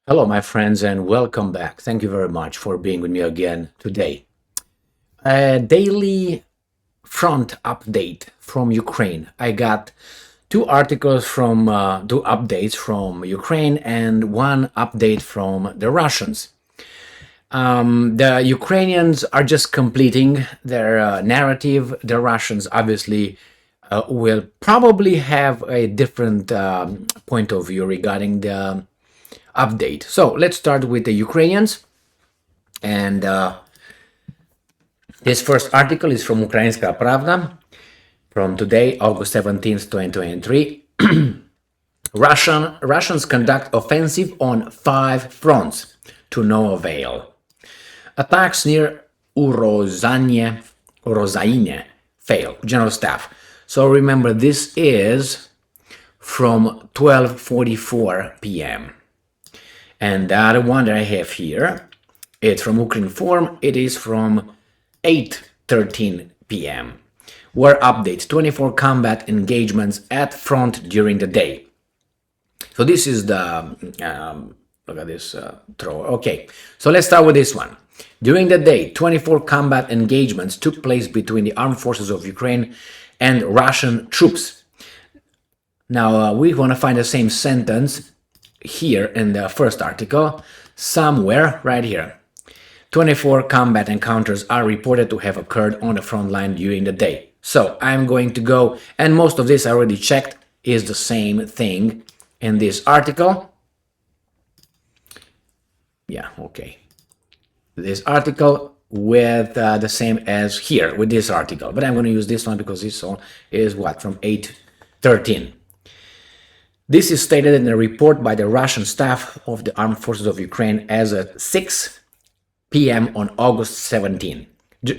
Hello, my friends, and welcome back. Thank you very much for being with me again today. A daily front update from Ukraine. I got two updates from Ukraine and one update from the Russians. The Ukrainians are just completing their narrative. The Russians obviously will probably have a different point of view regarding the update. So let's start with the Ukrainians. And this first article is from Ukrainska Pravda from today, August 17th, 2023. Russians conduct offensive on 5 fronts to no avail. Attacks near Urozaine fail. General Staff. So remember, this is from 12:44 p.m. And the other one that I have here, it's from Ukrinform. It is from 8:13 p.m. War updates: 24 combat engagements at front during the day. So this is the look at this throw. Okay, so let's start with this one. During the day, 24 combat engagements took place between the armed forces of Ukraine and Russian troops. Now we want to find the same sentence here in the first article, somewhere right here. 24 combat encounters are reported to have occurred on the front line during the day. So I'm going to go, and most of this I already checked, is the same thing in this article. Yeah, okay. This article with the same as here with this article, but I'm going to use this one because this one is what, from 8:13. This is stated in a report by the Russian staff of the Armed Forces of Ukraine as at 6 p.m. on August 17.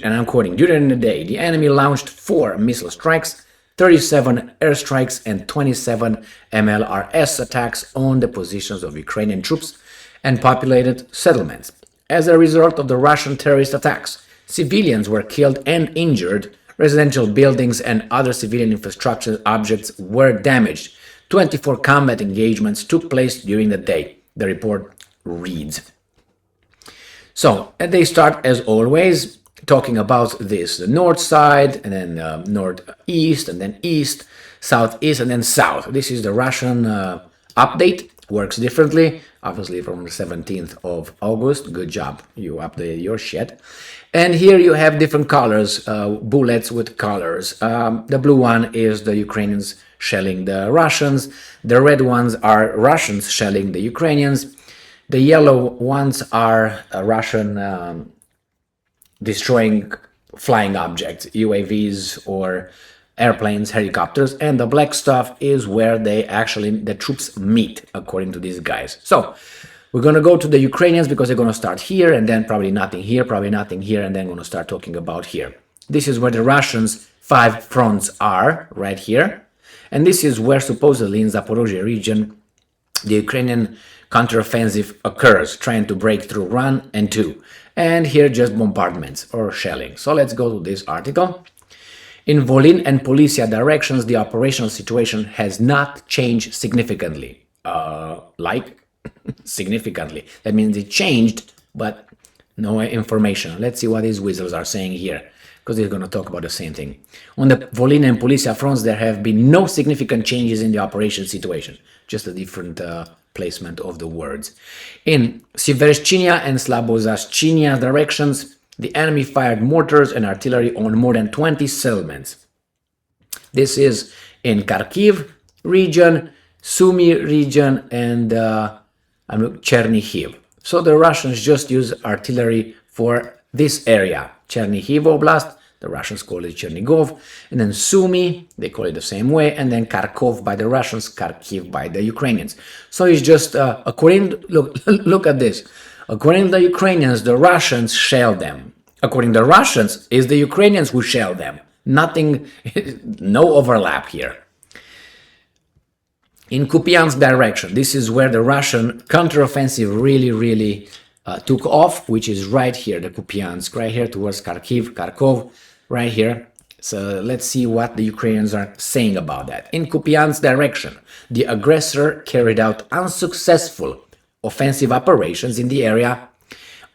And I'm quoting, during the day, the enemy launched 4 missile strikes, 37 airstrikes, and 27 MLRS attacks on the positions of Ukrainian troops and populated settlements. As a result of the Russian terrorist attacks, civilians were killed and injured, residential buildings and other civilian infrastructure objects were damaged. 24 combat engagements took place during the day, the report reads. So, and they start, as always, talking about this, the north side, and then northeast, and then east, southeast, and then south. This is the Russian update, works differently, obviously from the 17th of August. Good job, you updated your shit. And here you have different colors, bullets with colors. The blue one is the Ukrainians shelling the Russians. The red ones are Russians shelling the Ukrainians. The yellow ones are Russian destroying flying objects, UAVs or airplanes, helicopters, and the black stuff is where the troops meet, according to these guys. So we're going to go to the Ukrainians because they're going to start here, and then probably nothing here, and then we're going to start talking about here. This is where the Russians' 5 fronts are, right here. And this is where supposedly in Zaporozhye region, the Ukrainian counteroffensive occurs, trying to break through 1 and 2. And here just bombardments or shelling. So let's go to this article. In Volyn and Polisia directions, the operational situation has not changed significantly. Significantly. That means it changed, but no information. Let's see what these wizards are saying here, because they're going to talk about the same thing. On the Volyn and Polisia fronts, there have been no significant changes in the operation situation, just a different placement of the words. In Sivershchinia and Slabozashchinia directions, the enemy fired mortars and artillery on more than 20 settlements. This is in Kharkiv region, Sumy region, and Chernihiv. So the Russians just use artillery for this area. Chernihiv Oblast, the Russians call it Chernigov, and then Sumy, they call it the same way, and then Kharkov by the Russians, Kharkiv by the Ukrainians. So it's just, look at this. According to the Ukrainians, the Russians shell them. According to the Russians, it's the Ukrainians who shell them. Nothing, no overlap here. In Kupiansk direction, this is where the Russian counteroffensive really took off, which is right here, the Kupiansk, right here towards Kharkiv, Kharkov, right here. So let's see what the Ukrainians are saying about that. In Kupiansk direction, the aggressor carried out unsuccessful offensive operations in the area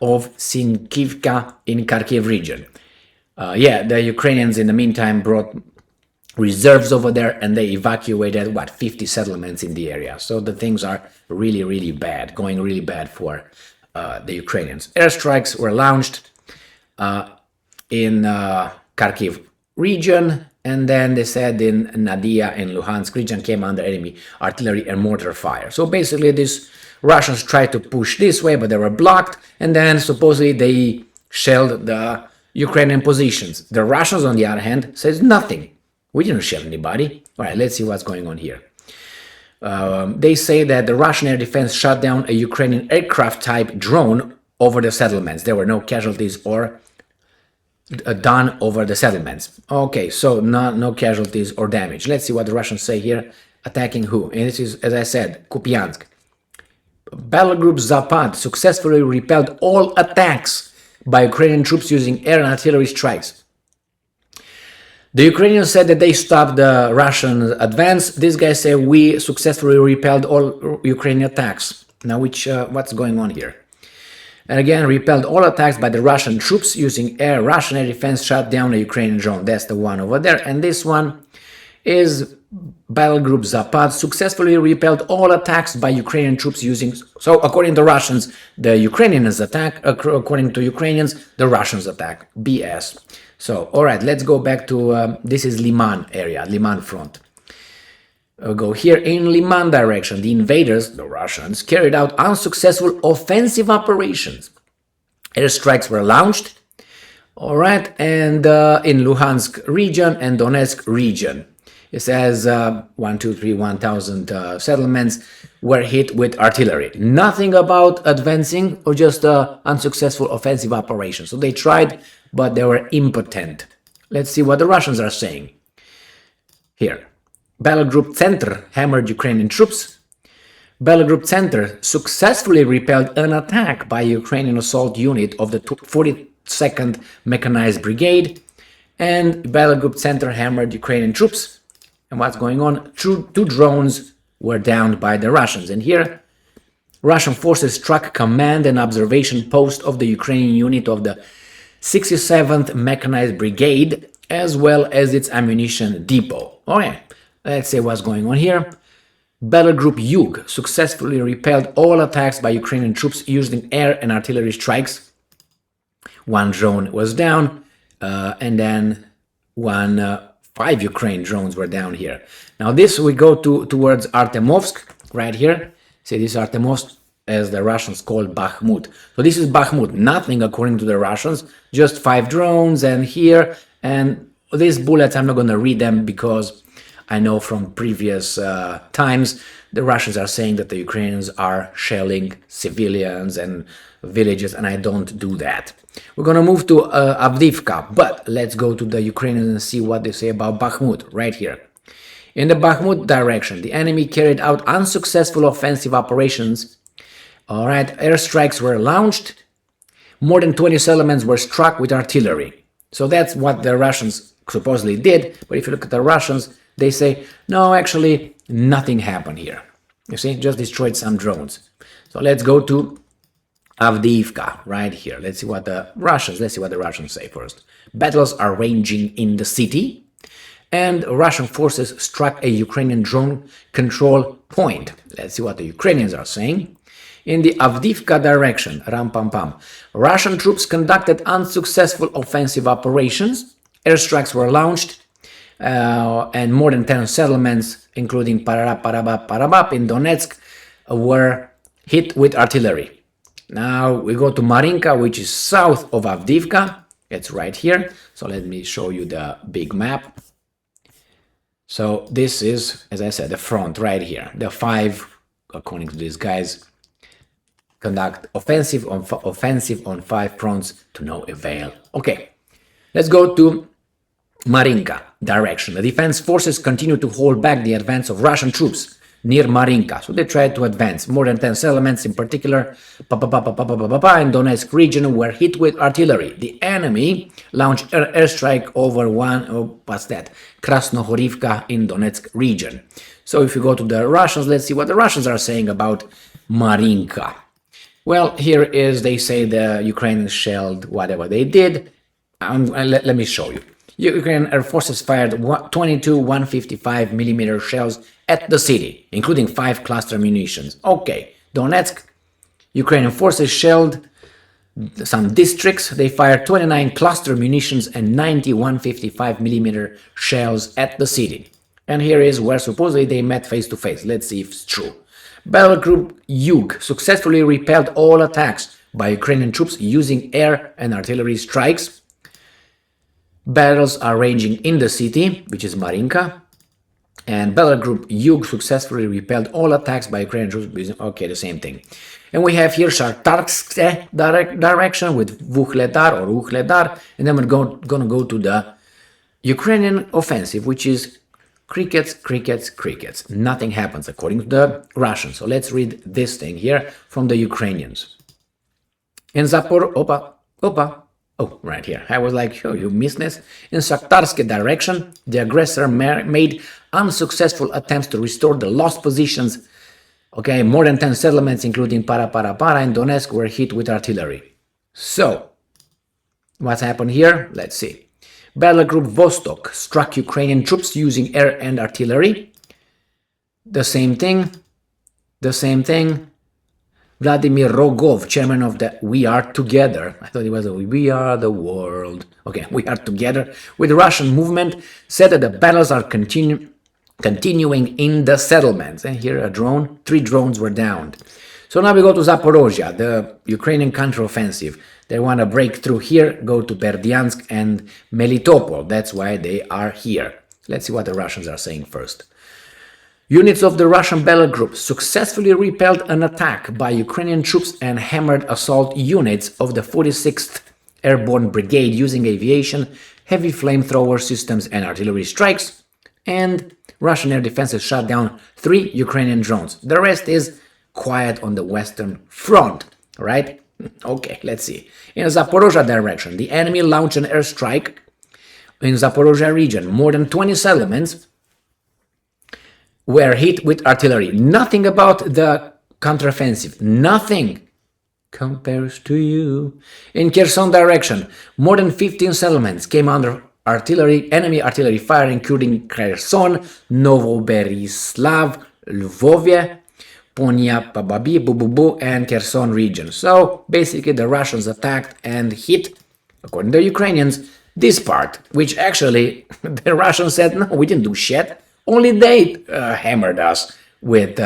of Sinkivka in Kharkiv region. The Ukrainians in the meantime brought reserves over there, and they evacuated 50 settlements in the area. So the things are really bad, going really bad for the Ukrainians. Airstrikes were launched in Kharkiv region, and then they said in Nadia and Luhansk region came under enemy artillery and mortar fire. So basically these Russians tried to push this way, but they were blocked, and then supposedly they shelled the Ukrainian positions. The Russians, on the other hand, says nothing. We didn't shell anybody. All right, let's see what's going on here. They say that the Russian air defense shot down a Ukrainian aircraft-type drone over the settlements. There were no casualties or done over the settlements. Okay, so no casualties or damage. Let's see what the Russians say here. Attacking who? And this is, as I said, Kupiansk. Battle Group Zapad successfully repelled all attacks by Ukrainian troops using air and artillery strikes. The Ukrainians said that they stopped the Russian advance. These guys say we successfully repelled all Ukrainian attacks. Now, what's going on here? And again, repelled all attacks by the Russian troops using air. Russian air defense shot down a Ukrainian drone. That's the one over there. And this one is Battle Group Zapad successfully repelled all attacks by Ukrainian troops using... So according to Russians, the Ukrainians attack. According to Ukrainians, the Russians attack. BS. So, all right, let's go back to... this is Liman area, Liman front. We'll go here in Liman direction. The invaders, the Russians, carried out unsuccessful offensive operations. Airstrikes were launched. All right, and in Luhansk region and Donetsk region. It says 1,000 settlements were hit with artillery. Nothing about advancing or just unsuccessful offensive operations. So they tried, but they were impotent. Let's see what the Russians are saying. Here, Battle Group Center hammered Ukrainian troops. Battle Group Center successfully repelled an attack by a Ukrainian assault unit of the 42nd Mechanized Brigade. And Battle Group Center hammered Ukrainian troops. And what's going on? Two drones were downed by the Russians. And here, Russian forces struck command and observation post of the Ukrainian unit of the 67th Mechanized Brigade, as well as its ammunition depot. Okay, let's see what's going on here. Battle Group Yug successfully repelled all attacks by Ukrainian troops using air and artillery strikes. One drone was down, and then 5 Ukraine drones were down here. Now this we go towards Artemovsk, right here. See, this is Artemovsk, as the Russians call Bakhmut. So this is Bakhmut, nothing according to the Russians, just 5 drones and here. And these bullets, I'm not going to read them because I know from previous times the Russians are saying that the Ukrainians are shelling civilians and villages, and I don't do that. We're going to move to Avdiivka, but let's go to the Ukrainians and see what they say about Bakhmut, right here. In the Bakhmut direction, the enemy carried out unsuccessful offensive operations. All right, airstrikes were launched. More than 20 settlements were struck with artillery. So that's what the Russians supposedly did, but if you look at the Russians, they say, no, actually, nothing happened here. You see, just destroyed some drones. So let's go to Avdiivka, right here. Let's see what the Russians say first. Battles are raging in the city, and Russian forces struck a Ukrainian drone control point. Let's see what the Ukrainians are saying. In the Avdiivka direction, Ram-pam-pam, Russian troops conducted unsuccessful offensive operations. Airstrikes were launched, and more than 10 settlements, including Parabap in Donetsk, were hit with artillery. Now we go to Marinka, which is south of Avdiivka. It's right here. So let me show you the big map. So this is, as I said, the front right here. The 5, according to these guys, conduct offensive on 5 fronts to no avail. Okay, let's go to Marinka direction. The defense forces continue to hold back the advance of Russian troops near Marinka. So they tried to advance. More than 10 settlements, in particular, in Donetsk region, were hit with artillery. The enemy launched airstrike over Krasnohorivka in Donetsk region. So if you go to the Russians, let's see what the Russians are saying about Marinka. Well, here is, they say the Ukrainians shelled whatever they did. Let me show you. Ukrainian Air Forces fired 22 155 millimeter shells at the city, including 5 cluster munitions. Okay, Donetsk, Ukrainian forces shelled some districts. They fired 29 cluster munitions and 90 155 millimeter shells at the city. And here is where supposedly they met face to face. Let's see if it's true. Battle Group Yug successfully repelled all attacks by Ukrainian troops using air and artillery strikes. Battles are raging in the city, which is Marinka. And Battle Group Yug successfully repelled all attacks by Ukrainian troops using, okay, the same thing. And we have here Shakhtarsk direction with Vuhledar or Ukhledar. And then we're going to go to the Ukrainian offensive, which is crickets. Nothing happens according to the Russians. So let's read this thing here from the Ukrainians. In oh, right here. I was like, oh, you missed this. In Shakhtarsk direction, the aggressor made unsuccessful attempts to restore the lost positions. Okay, more than 10 settlements, including Para and Donetsk, were hit with artillery. So, what's happened here? Let's see. Battle Group Vostok struck Ukrainian troops using air and artillery. The same thing. Vladimir Rogov, chairman of the We Are Together. I thought it was a We Are the World. Okay, We Are Together. With the Russian movement, said that the battles are continuing in the settlements. And here a drone, 3 drones were downed. So now we go to Zaporozhye, the Ukrainian counteroffensive. They want to break through here, go to Berdyansk and Melitopol. That's why they are here. Let's see what the Russians are saying first. Units of the Russian battle group successfully repelled an attack by Ukrainian troops and hammered assault units of the 46th Airborne Brigade using aviation, heavy flamethrower systems and artillery strikes. And Russian air defenses shot down 3 Ukrainian drones. The rest is quiet on the Western Front, right? Okay, let's see. In the Zaporozhye direction, the enemy launched an airstrike in Zaporozhye region. More than 20 settlements were hit with artillery. Nothing about the counteroffensive. Nothing compares to you. In Kherson direction, more than 15 settlements came under enemy artillery fire, including Kherson, Novoberislav, Lvovie, Ponia, Pababi, Bububu, and Kherson region. So basically the Russians attacked and hit, according to the Ukrainians, this part, which actually the Russians said, no, we didn't do shit. Only they hammered us with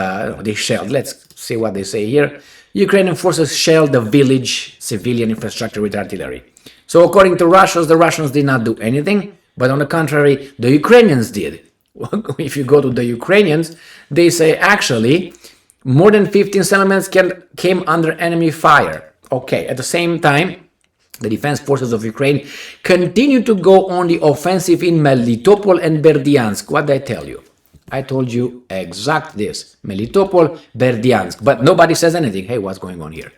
this shell. Let's see what they say here. Ukrainian forces shelled the village civilian infrastructure with artillery. So according to Russians, the Russians did not do anything, but on the contrary, the Ukrainians did. If you go to the Ukrainians, they say actually more than 15 settlements came under enemy fire. Okay, at the same time, the defense forces of Ukraine continue to go on the offensive in Melitopol and Berdyansk. What did I tell you? I told you exact this. Melitopol, Berdyansk. But nobody says anything. Hey, what's going on here?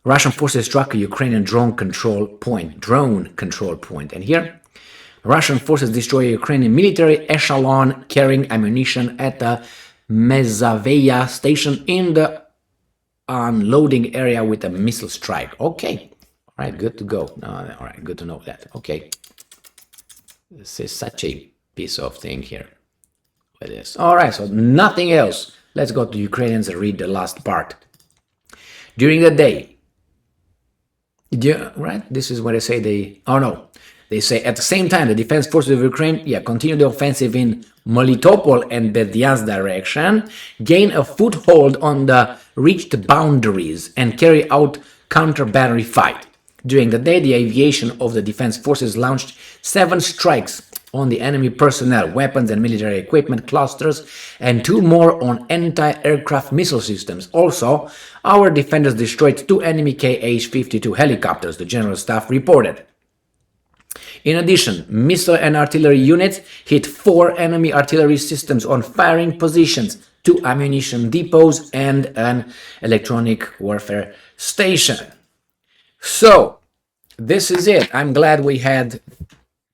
Russian forces struck a Ukrainian drone control point. And here, Russian forces destroy a Ukrainian military echelon carrying ammunition at the Mezaveya station in the unloading area with a missile strike. Okay. All right, good to go. All right, good to know that. Okay. This is such a piece of thing here. It is. All right, so nothing else. Let's go to Ukrainians and read the last part. During the day, right? This is what they say they say at the same time, the defense forces of Ukraine, continue the offensive in Melitopol and Berdyansk direction, gain a foothold on the reached boundaries, and carry out counter-battery fight. During the day, the aviation of the defense forces launched 7 strikes on the enemy personnel, weapons and military equipment clusters, and 2 more on anti-aircraft missile systems. Also, our defenders destroyed 2 enemy Kh-52 helicopters, the General Staff reported. In addition, missile and artillery units hit 4 enemy artillery systems on firing positions, 2 ammunition depots, and an electronic warfare station. So, this is it. I'm glad we had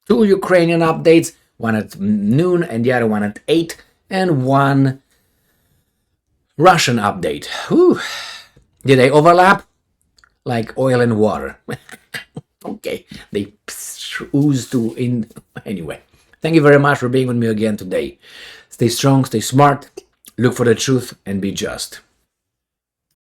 2 Ukrainian updates, one at noon and the other one at 8, and one Russian update. Whew. Did they overlap? Like oil and water. Okay, they ooze to in. Anyway, thank you very much for being with me again today. Stay strong, stay smart, look for the truth, and be just.